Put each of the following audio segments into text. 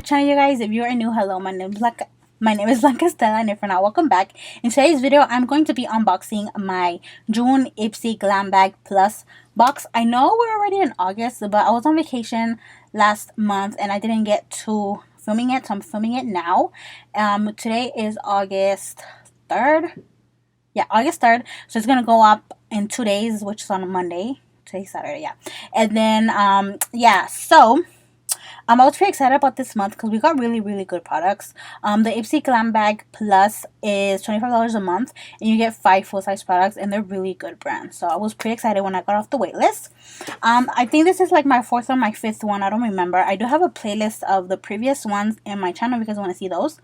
channel, you guys. If you are new, hello, my name is Blanca Stella, and if you're not, welcome back. In today's video, I'm going to be unboxing my June Ipsy Glam Bag Plus box. I know we're already in August, but I was on vacation last month and I didn't get to filming it, so I'm filming it now. Today is August 3rd. Yeah, August 3rd. So it's gonna go up in 2 days, which is on a Monday. Today's Saturday, yeah. And then yeah, so I was pretty excited about this month because we got really good products. The Ipsy Glam Bag Plus is $25 a month, and you get 5 full-size products, and they're really good brands. So I was pretty excited when I got off the wait list. I think this is like my 4th or my 5th one. I don't remember. I do have a playlist of the previous ones in my channel because I want to see those.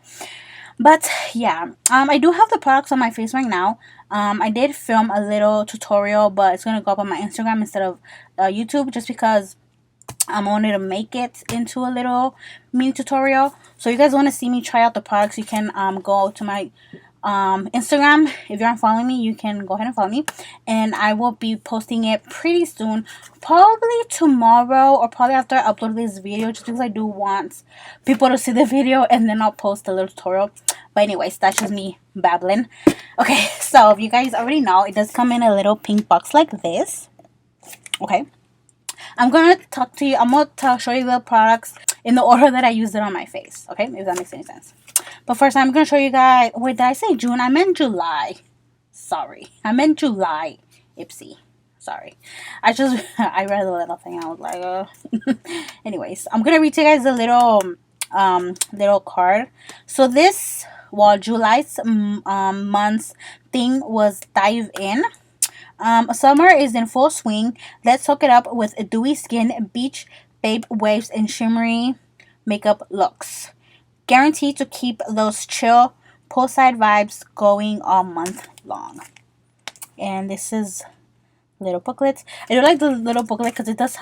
But yeah, I do have the products on my face right now. I did film a little tutorial, but it's going to go up on my Instagram instead of YouTube just because I wanted to make it into a little mini tutorial. So if you guys want to see me try out the products, you can go to my Instagram. If you aren't following me, you can go ahead and follow me, and I will be posting it pretty soon, probably tomorrow or probably after I upload this video, just because I do want people to see the video, and then I'll post a little tutorial. But anyways, that's just me babbling. Okay, so if you guys already know, it does come in a little pink box like this. Okay, I'm gonna talk to you. I'm gonna show you the products in the order that I used it on my face. Okay, if that makes any sense. But first, I'm gonna show you guys. Wait, did I say June? I meant July. Sorry, I meant July. Ipsy. Sorry. I read the little thing. I was like, Anyways, I'm gonna read to you guys a little card. So this, July's month's thing was dive in. Summer is in full swing. Let's hook it up with a dewy skin, beach, babe waves, and shimmery makeup looks. Guaranteed to keep those chill poolside vibes going all month long. And this is little booklet. I do like the little booklet because it does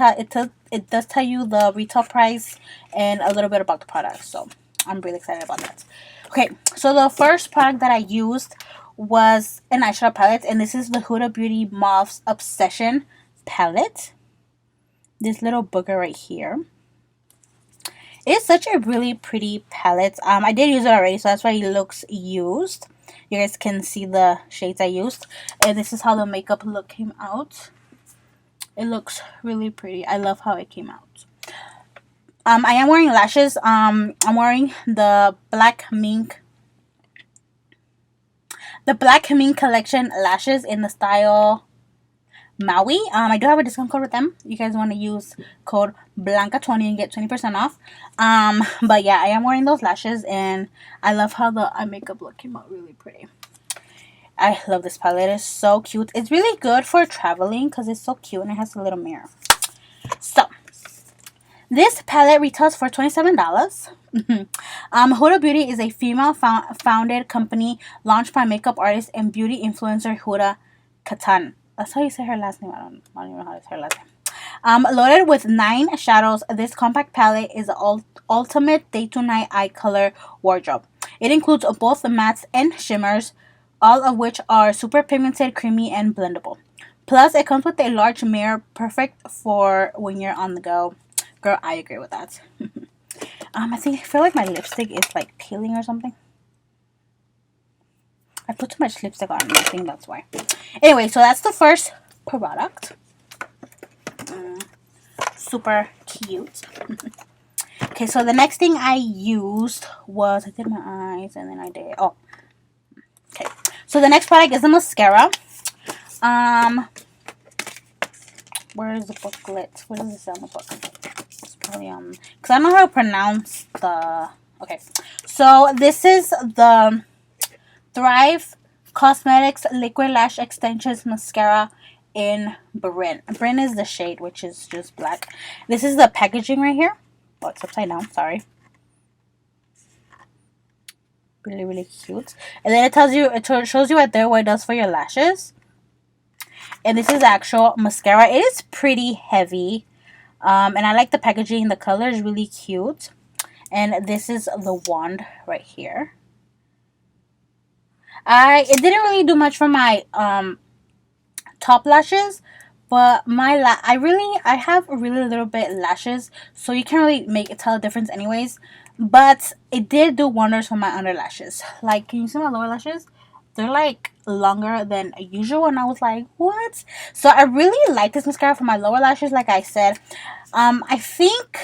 tell you the retail price and a little bit about the product. So I'm really excited about that. Okay, so the first product that I used was an eyeshadow palette, and this is the Huda Beauty Mauve's Obsession palette. This little booger right here. It's such a really pretty palette. I did use it already, so that's why it looks used. You guys can see the shades I used, and this is how the makeup look came out. It looks really pretty. I love how it came out. I am wearing lashes. I'm wearing the Black Mink collection lashes in the style Maui. I do have a discount code with them. You guys want to use code Blanca20 and get 20% off. But yeah, I am wearing those lashes, and I love how the eye makeup look came out really pretty. I love this palette. It's so cute. It's really good for traveling because it's so cute and it has a little mirror. So this palette retails for $27. Huda Beauty is a female founded company launched by makeup artist and beauty influencer Huda Katan. That's how you say her last name. I don't even know how to say her last name. Loaded with 9 shadows, this compact palette is the ultimate day to night eye color wardrobe. It includes both the mattes and shimmers, all of which are super pigmented, creamy, and blendable. Plus, it comes with a large mirror, perfect for when you're on the go. Girl, I agree with that. I feel like my lipstick is like peeling or something. I put too much lipstick on. I think that's why. Anyway, so that's the first product. Super cute. Okay, so the next thing I used was, I did my eyes and then I did, okay. So the next product is the mascara. Where is the booklet? What does it say on the book? It's probably because I don't know how to pronounce the, okay. So this is the Thrive Cosmetics Liquid Lash Extensions Mascara in Bryn. Bryn is the shade, which is just black. This is the packaging right here. Oh, it's upside down. Sorry. Really cute. And then it tells you, it shows you right there what it does for your lashes. And this is the actual mascara. It is pretty heavy. And I like the packaging. The color is really cute. And this is the wand right here. It didn't really do much for my top lashes, but I have really little bit lashes, so you can't really tell a difference anyways. but it did do wonders for my under lashes. Like, can you see my lower lashes? They're like longer than usual, and I was like, what? So I really like this mascara for my lower lashes. Like I said, I think,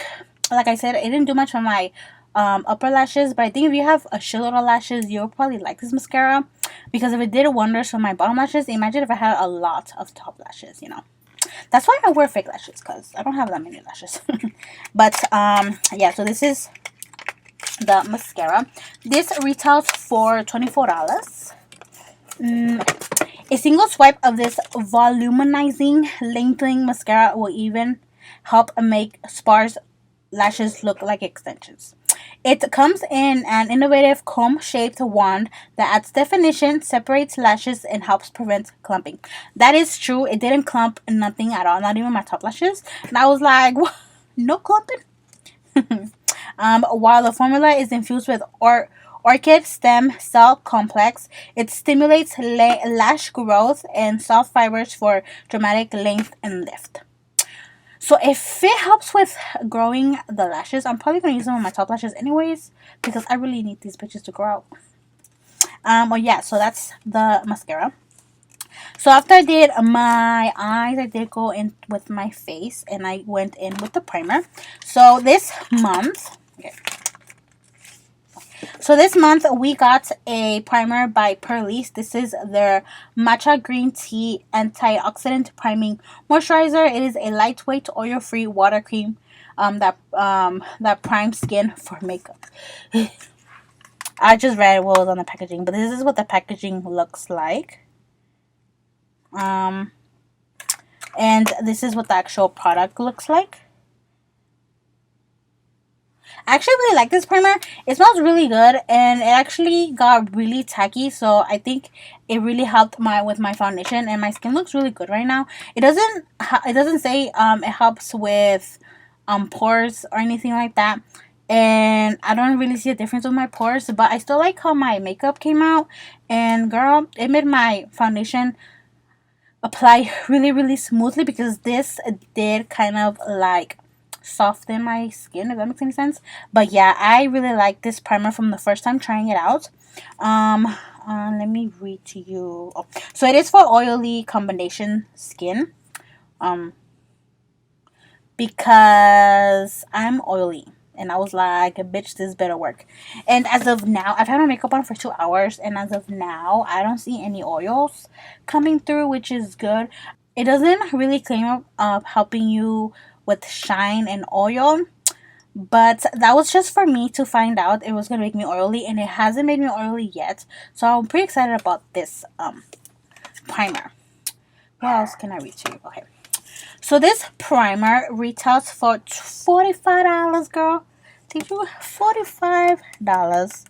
like I said, it didn't do much for my upper lashes, but I think if you have a shitload of lashes, you'll probably like this mascara, because if it did wonders for my bottom lashes, imagine if I had a lot of top lashes, you know. That's why I wear fake lashes, because I don't have that many lashes. But yeah, so this is the mascara. This retails for $24. A single swipe of this volumizing, lengthening mascara will even help make sparse lashes look like extensions. It comes in an innovative comb-shaped wand that adds definition, separates lashes, and helps prevent clumping. That is true. It didn't clump nothing at all, not even my top lashes. And I was like, what? No clumping? While the formula is infused with orchid stem cell complex, it stimulates lash growth and soft fibers for dramatic length and lift. So if it helps with growing the lashes, I'm probably going to use them on my top lashes anyways, because I really need these bitches to grow out. Well, yeah, so that's the mascara. So after I did my eyes, I did go in with my face, and I went in with the primer. So this month, okay. So this month we got a primer by Pearlise. This is their matcha green tea antioxidant priming moisturizer. It is a lightweight oil-free water cream that primes skin for makeup. I just read what was on the packaging, but this is what the packaging looks like. And this is what the actual product looks like. I actually really like this primer. It smells really good, and it actually got really tacky, so I think it really helped with my foundation, and my skin looks really good right now. It doesn't say it helps with pores or anything like that, and I don't really see a difference with my pores, but I still like how my makeup came out, and girl, it made my foundation apply really, really smoothly, because this did kind of like soften my skin, if that makes any sense. But yeah, I really like this primer from the first time trying it out. Let me read to you. Oh, so it is for oily combination skin, because I'm oily, and I was like, bitch, this better work. And as of now, I've had my makeup on for 2 hours, and as of now, I don't see any oils coming through, which is good. It doesn't really claim of helping you with shine and oil, but that was just for me to find out it was going to make me oily, and it hasn't made me oily yet. So I'm pretty excited about this primer. What else can I read to you? Okay. So this primer retails for $45, girl. Did you? $45.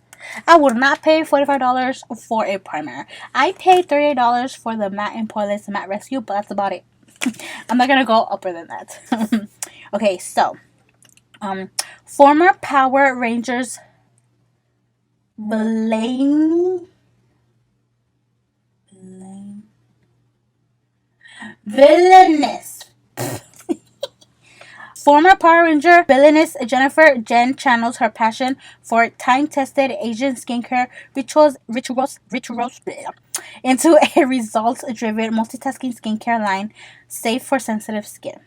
I would not pay $45 for a primer. I paid $38 for the Matte and Poreless Matte Rescue, but that's about it. I'm not gonna go upper than that. Okay, so former Power Rangers villainous. Former Power Ranger villainess Jennifer Jen channels her passion for time-tested Asian skincare rituals into a results-driven multitasking skincare line safe for sensitive skin.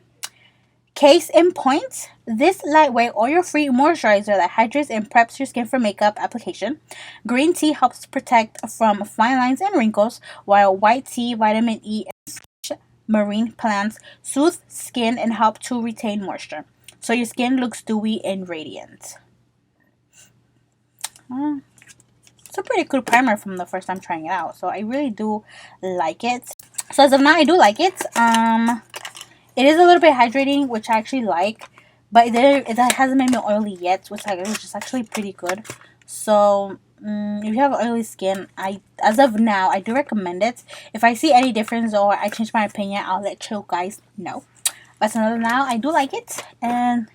Case in point, this lightweight oil-free moisturizer that hydrates and preps your skin for makeup application. Green tea helps protect from fine lines and wrinkles, while white tea, vitamin E, and marine plants soothe skin and help to retain moisture, so your skin looks dewy and radiant. It's a pretty cool primer from the first time trying it out, so I really do like it. So as of now, I do like it. It is a little bit hydrating, which I actually like, but it hasn't made me oily yet, which is just actually pretty good. So if you have oily skin, as of now, I do recommend it. If I see any difference or I change my opinion, I'll let you guys know. But as of now, I do like it. And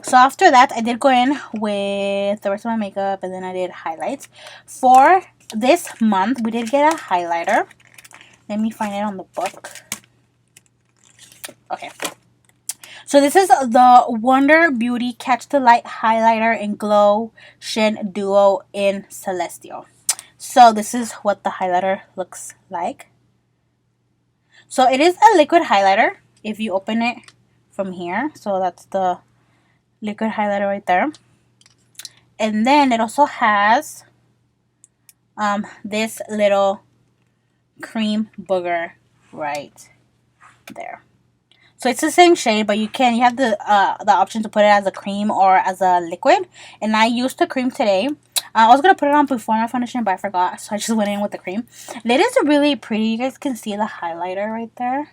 so after that, I did go in with the rest of my makeup, and then I did highlights. For this month, we did get a highlighter. Let me find it on the book. Okay. So this is the Wonder Beauty Catch the Light Highlighter and Glow Shin Duo in Celestial. So this is what the highlighter looks like. So it is a liquid highlighter if you open it from here. So that's the liquid highlighter right there. And then it also has this little cream booger right there. So it's the same shade, but you have the option to put it as a cream or as a liquid. And I used the cream today. I was going to put it on before my foundation, but I forgot. So I just went in with the cream. And it is really pretty. You guys can see the highlighter right there.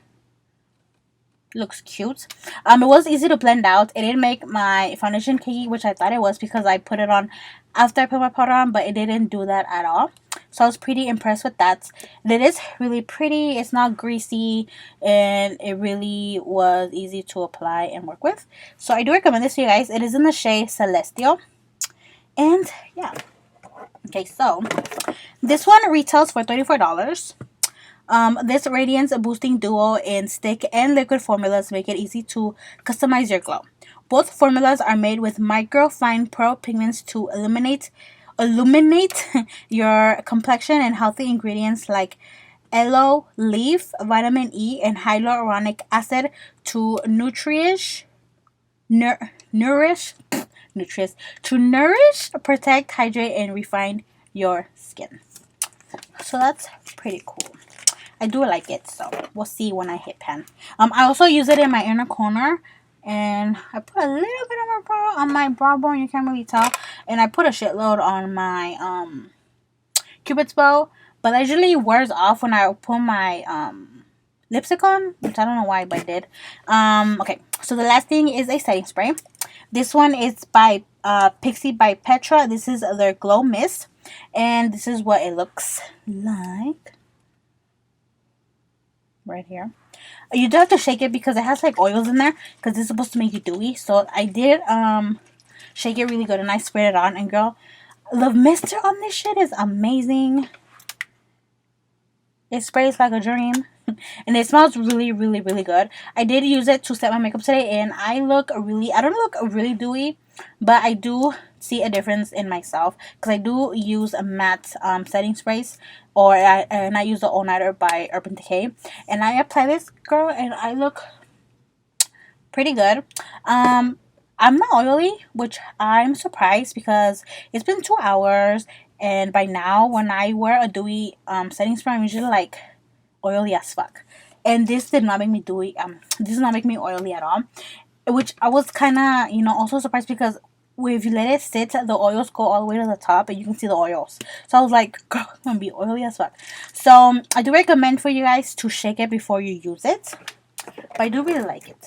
Looks cute. It was easy to blend out. It didn't make my foundation cakey, which I thought it was because I put it on after I put my powder on, but it didn't do that at all. So I was pretty impressed with that. And it is really pretty. It's not greasy, and it really was easy to apply and work with. So I do recommend this to you guys. It is in the shade Celestial. And yeah. Okay, so this one retails for $34. This Radiance Boosting Duo in stick and liquid formulas make it easy to customize your glow. Both formulas are made with microfine pearl pigments to illuminate your complexion, and healthy ingredients like aloe leaf, vitamin E, and hyaluronic acid to nourish, protect, hydrate, and refine your skin. So that's pretty cool. I do like it, so we'll see when I hit pan. I also use it in my inner corner, and I put a little bit on my brow bone. You can't really tell, and I put a shitload on my Cupid's bow, but that usually wears off when I put my lipstick on, which I don't know why, but I did. Okay, so the last thing is a setting spray. This one is by Pixi by Petra. This is their Glow Mist, and this is what it looks like. Right here. You do have to shake it because it has like oils in there, because it's supposed to make you dewy. So I did shake it really good, and I sprayed it on, and girl, the mister on this shit is amazing. It sprays like a dream. And it smells really, really, really good. I did use it to set my makeup today, and I don't look really dewy, but I do see a difference in myself, because I do use a matte setting sprays, and I use the All Nighter by Urban Decay, and I apply this, girl, and I look pretty good. I'm not oily, which I'm surprised, because it's been 2 hours, and by now when I wear a dewy setting spray, I'm usually like oily as fuck, and this did not make me dewy. This does not make me oily at all, which I was kind of also surprised, because if you let it sit, the oils go all the way to the top, and you can see the oils. So I was like, girl, it's gonna be oily as fuck. So I do recommend for you guys to shake it before you use it, but I do really like it.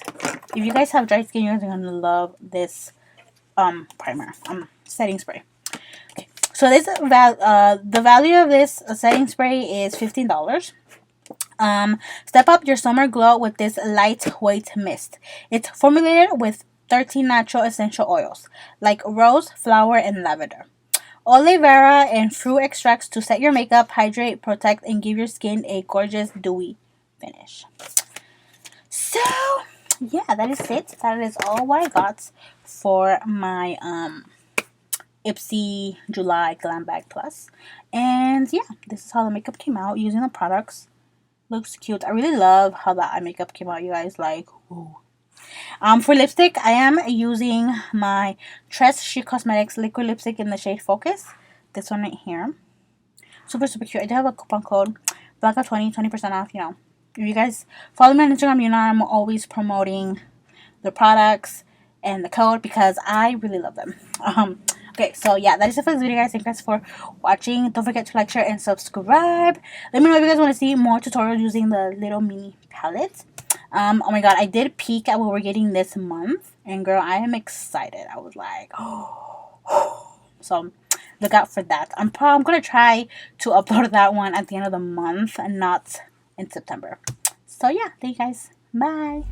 If you guys have dry skin, you're gonna love this primer setting spray. Okay, so this the value of this setting spray is $15. Step up your summer glow with this lightweight mist. It's formulated with 13 natural essential oils like rose, flower, and lavender, aloe vera, and fruit extracts to set your makeup, hydrate, protect, and give your skin a gorgeous dewy finish. So yeah, that is it. That is all what I got for my Ipsy July Glam Bag Plus. And yeah, this is how the makeup came out using the products. Looks cute. I really love how the eye makeup came out, you guys. Like, ooh. For lipstick, I am using my Tress Chic Cosmetics liquid lipstick in the shade Focus. This one right here. Super, super cute. I do have a coupon code, Blanca20, 20% off, If you guys follow me on Instagram, I'm always promoting the products and the code, because I really love them. Okay, so yeah, that is it for this video, guys. Thank you guys for watching. Don't forget to like, share, and subscribe. Let me know if you guys want to see more tutorials using the little mini palettes. Oh my god, I did peek at what we're getting this month, and girl, I am excited. I was like, oh. So look out for that. I'm gonna try to upload that one at the end of the month and not in September. So yeah, thank you guys. Bye.